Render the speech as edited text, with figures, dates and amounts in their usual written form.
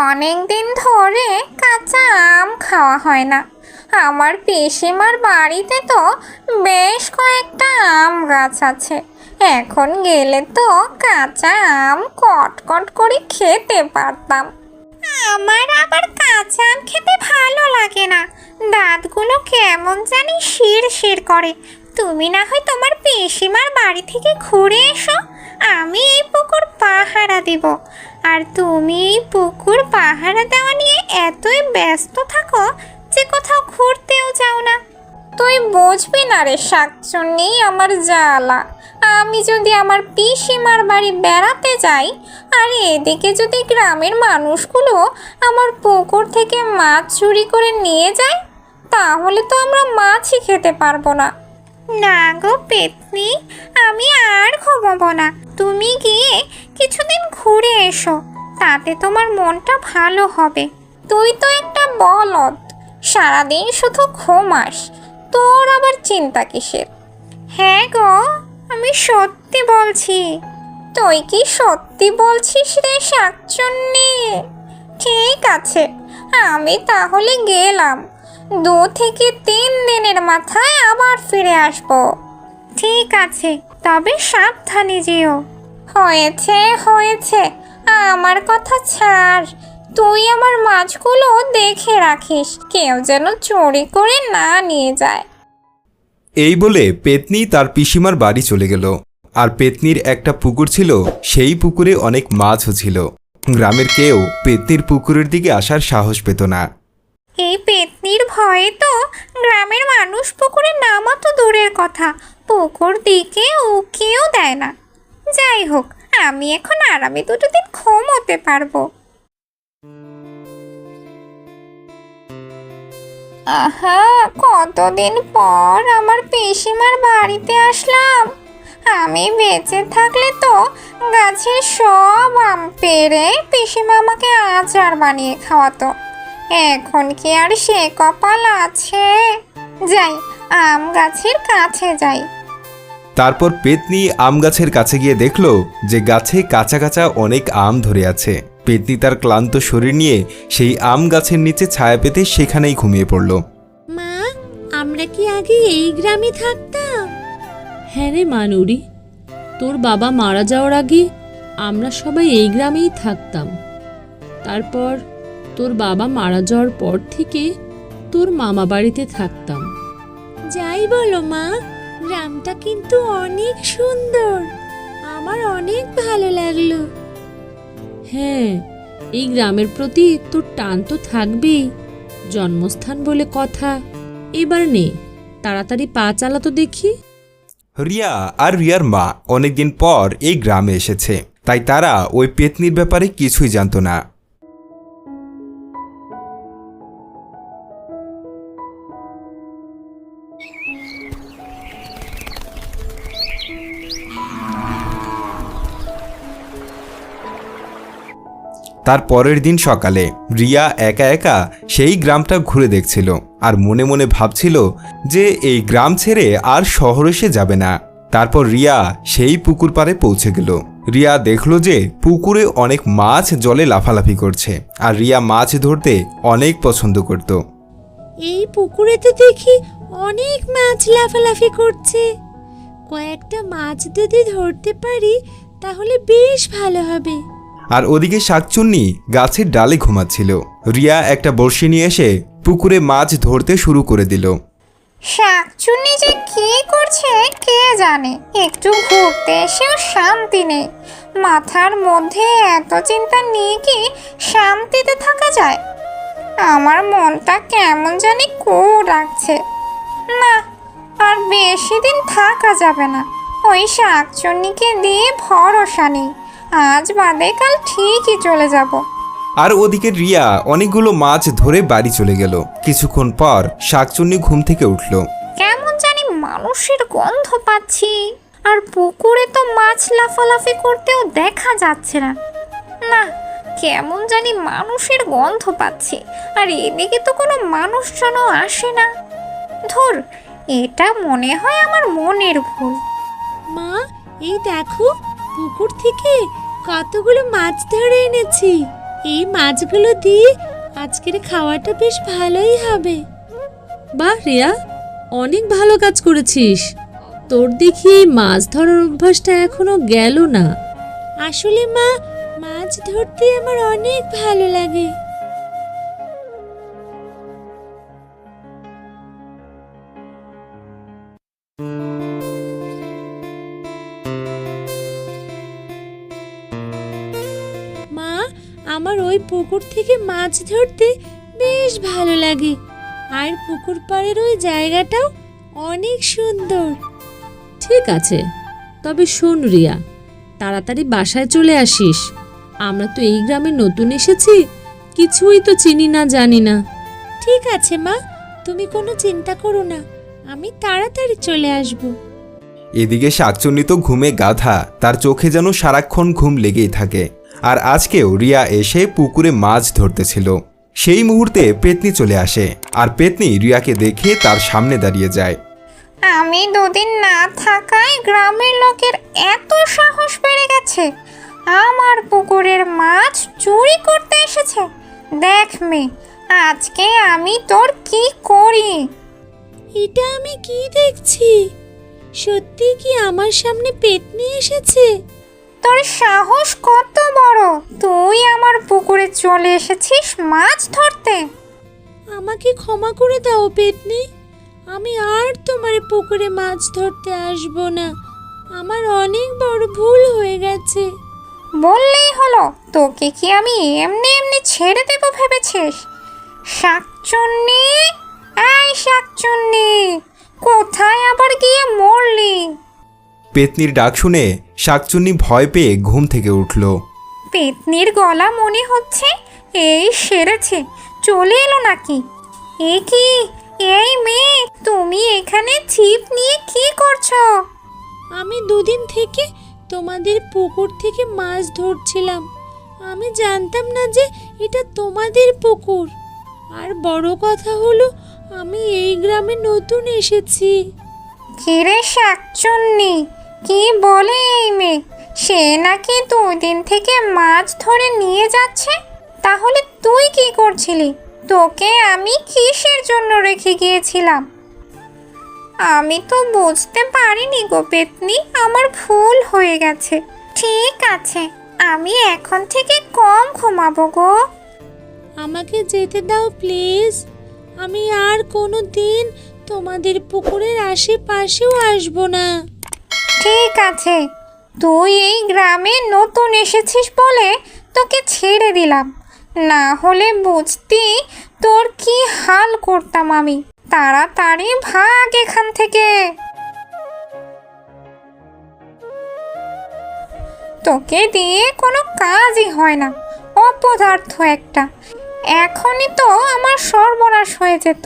অনেকদিন ধরে কাঁচা আম খাওয়া হয় না। আমার পিসিমার বাড়িতে তো বেশ কয়েকটা আম গাছ আছে। এখন গেলে তো কাঁচা আম কটকট করে খেতে পারতাম। আমার আবার কাঁচা আম খেতে ভালো লাগে না, দাঁতগুলো কেমন জানি শিরশির করে। তুমি না হয় তোমার পিসিমার বাড়ি থেকে ঘুরে এসো, আমি এই পুকুর পাহারা দিব। আর তুমি এই পুকুর পাহারা দেওয়া নিয়ে এতই ব্যস্ত থাকো যে কোথাও ঘুরতেও যাও না। তুই বুঝবি না রে শাকচুন্নি আমার জ্বালা। আমি যদি আমার পিসিমার বাড়ি বেড়াতে যাই আর এদিকে যদি গ্রামের মানুষগুলো আমার পুকুর থেকে মাছ চুরি করে নিয়ে যায়, তাহলে তো আমরা মাছই খেতে পারবো না। না গো পেতনি, আমি আর ঘুমাবো না। তুমি গিয়ে কিছুদিন ঘুরে এসো, তাতে তোমার মনটা ভালো হবে। তুই তো একটা বলদ, সারাদিন শুধু ঘুমাস, তোর আবার চিন্তা কিসের? হ্যাঁ গো, আমি সত্যি বলছি। তুই কি সত্যি বলছিস রে শাকচুন্নি? ঠিক আছে, আমি তাহলে গেলাম। 2 থেকে 3 দিনের মাথায় আবার ফিরে আসবো। ঠিক আছে, তবে সাবধানে যেও। হয়েছে হয়েছে, আমার কথা ছাড়। তুই আমার মাছগুলো দেখে রাখিস, কেউ যেন চুরি করে না নিয়ে যায়। এই বলে পেতনি তার পিসিমার বাড়ি চলে গেল। আর পেতনির একটা পুকুর ছিল, সেই পুকুরে অনেক মাছও ছিল। গ্রামের কেউ পেতনির পুকুরের দিকে আসার সাহস পেত না। এই পেতনির ভয়ে তো গ্রামের মানুষ পুকুরে নামা তো দূরের কথা, পুকুর দিকে উকিও দেয় না। যাই হোক, আমি এখন আরামে 2 দিন ঘুমোতে পারবো। আহা, কতদিন পর আমার পিসিমার বাড়িতে আসলাম। আমি বেঁচে থাকলে তো গাছের সব আম পেড়ে পিসিমা আমাকে আচার বানিয়ে খাওয়াতো। এখন কি আর সে কপাল আছে? যাই, আম গাছের কাছে যাই। তারপর পেতনি আম গাছের কাছে গিয়ে দেখল যে গাছে কাঁচা কাঁচা অনেক আম ধরে আছে। পেতনি তার ক্লান্ত শরীর নিয়ে সেই আম গাছের নিচে ছায়া পেতে সেখানেই ঘুমিয়ে পড়ল। মা, আমরা কি আগে এই গ্রামে থাকতাম? হ্যাঁ রে মানুরি, তোর বাবা মারা যাওয়ার আগে আমরা সবাই এই গ্রামেই থাকতাম। তারপর তোর বাবা মারা যাওয়ার পর থেকে তোর মামা বাড়িতে থাকতাম। যাই বলো মা, গ্রামটা কিন্তু অনেক সুন্দর, আমার অনেক ভালো লাগলো। হ্যাঁ, এই গ্রামের প্রতি তোর টান তো থাকবেই, জন্মস্থান বলে কথা। এবার নে, তাড়াতাড়ি পা চালা তো দেখি। রিয়া আর রিয়ার মা অনেকদিন পর এই গ্রামে এসেছে, তাই তারা ওই পেতনির ব্যাপারে কিছুই জানতো না। তার পরের দিন সকালে রিয়া একা একা সেই গ্রামটা ঘুরে দেখছিল আর মনে মনে ভাবছিল যে এই গ্রাম ছেড়ে আর শহরে সে যাবে না। তারপর রিয়া সেই পুকুর পাড়ে পৌঁছে গেল। রিয়া দেখল যে পুকুরে অনেক মাছ জলে লাফালাফি করছে, আর রিয়া মাছ ধরতে অনেক পছন্দ করত। এই পুকুরে তো দেখি অনেক মাছ লাফালাফি করছে, কয়েকটা মাছ যদি ধরতে পারি তাহলে বেশ ভালো হবে। আর ওদিকে শাকচুন্নি গাছের ডালে ঘুমাচ্ছিল। রিয়া একটা বড়শি নিয়ে এসে পুকুরে মাছ ধরতে শুরু করে দিল। শাকচুন্নি যে কি করছে কে জানে, একটু ঘুরতে এসেও শান্তি নেই। মাথার মধ্যে এত চিন্তা নিয়ে কি শান্তিতে থাকা যায়? আমার মনটা কেমন জানি রাখছে। না, আর বেশি দিন থাকা যাবে না। ওই শাকচুন্নিকে দিয়ে ভরসা নেই, আজ বাদে কাল ঠিকই চলে যাব। আর ওদিকে রিয়া অনেকগুলো মাছ ধরে বাড়ি চলে গেল। কিছুক্ষণ পর শাকচুন্নি ঘুম থেকে উঠল। কেমন জানি মানুষের গন্ধ পাচ্ছি, আর পুকুরে তো মাছ লাফালাফি করতেও দেখা যাচ্ছে না। না, কেমন জানি মানুষের গন্ধ পাচ্ছি, আর এদিকে তো কোনো মানুষজনও আসে না। ধুর, এটা মনে হয় আমার মনের ভুল। মা, এই দেখো, পুকুর থেকে কতগুলো মাছ ধরে এনেছি। এই মাছগুলো দিয়ে আজকের খাওয়াটা বেশ ভালোই হবে। বাহ রিয়া, অনেক ভালো কাজ করেছিস। তোর দেখি এই মাছ ধরার অভ্যাসটা এখনো গেল না। আসলে মা, মাছ ধরতে আমার অনেক ভালো লাগে। মা, আমার ওই পুকুর থেকে মাছ ধরতে বেশ ভালো লাগে। আর পুকুর পাড়ের ওই জায়গাটাও অনেক সুন্দর। ঠিক আছে, তবে শোন রিয়া, তাড়াতাড়ি বাসায় চলে আসিস। আমরা তো এই গ্রামে নতুন এসেছি, কিছুই তো চিনি না জানি না। ঠিক আছে মা, তুমি কোনো চিন্তা করো না, আমি তাড়াতাড়ি চলে আসব। এদিকে শাকচুন্নি তো ঘুমে গাধা, তার চোখে যেন সারাক্ষণ ঘুম লেগেই থাকে। আর আজকেও রিয়া এসে পুকুরে মাছ ধরতেছিল। সেই মুহূর্তে পেতনি চলে আসে, আর পেতনি রিয়াকে দেখে তার সামনে দাঁড়িয়ে যায়। আমি দুদিন না থাকায় গ্রামের লোকের এত সাহস বেড়ে গেছে, আমার পুকুরের মাছ চুরি করতে এসেছে। দেখ মেয়ে, আজকে আমি তোর কি করি। এটা আমি কি দেখছি? সত্যি কি আমার সামনে পেতনি এসেছে? তোর সাহস কত বড়, তুই আমার পুকুরে চলে এসেছিস মাছ ধরতে। আমাকে ক্ষমা করে দাও পেতনি, আমি আর তোমার পুকুরে মাছ ধরতে আসবো না। আমার অনেক বড় ভুল হয়ে গেছে। বললেই হলো, তোকে কি আমি এমনি এমনি ছেড়ে দেব ভেবেছিস? শাকচুন্নি, এই শাকচুন্নি, কোথায় আবার গিয়ে মরলি? পেতনির ডাক শুনে শাকচুন্নি ভয় পেয়ে ঘুম থেকে উঠল। পেতনির গলা মনে হচ্ছে এই সেরেছে, চলে এলো নাকি? এ কি, এই মেয়ে, তুমি এখানে ছিপ নিয়ে কি করছো? আমি দুদিন থেকে তোমাদের পুকুর থেকে মাছ ধরছিলাম। আমি জানতাম না যে এটা তোমাদের পুকুর। আর বড় কথা হলো, আমি এই গ্রামে নতুন এসেছি। কিরে শাকচুন্নি, কি বলে এই মেয়ে? সে নাকি 2 দিন থেকে মাছ ধরে নিয়ে যাচ্ছে। তাহলে তুই কি করছিলি? তোকে আমি কিসের জন্য রেখে গিয়েছিলাম? আমি তো বুঝতে পারিনি গো পেতনি, আমার ভুল হয়ে গেছে। ঠিক আছে, আমি এখন থেকে কম ঘুমাবো গো। আমাকে যেতে দাও প্লিজ। আমি আর কোনো দিন তোমাদের পুকুরের আশেপাশেও আসবো না। ঠিক আছে, তুই এই গ্রামে নতুন এসেছিস বলে তোকে ছেড়ে দিলাম, না হলে বুঝতি তোর কি হাল করতাম আমি। তাড়াতাড়ি ভাগ এখান থেকে। তোকে দিয়ে কোনো কাজই হয় না, অপদার্থ একটা। এখনই তো আমার সর্বনাশ হয়ে যেত।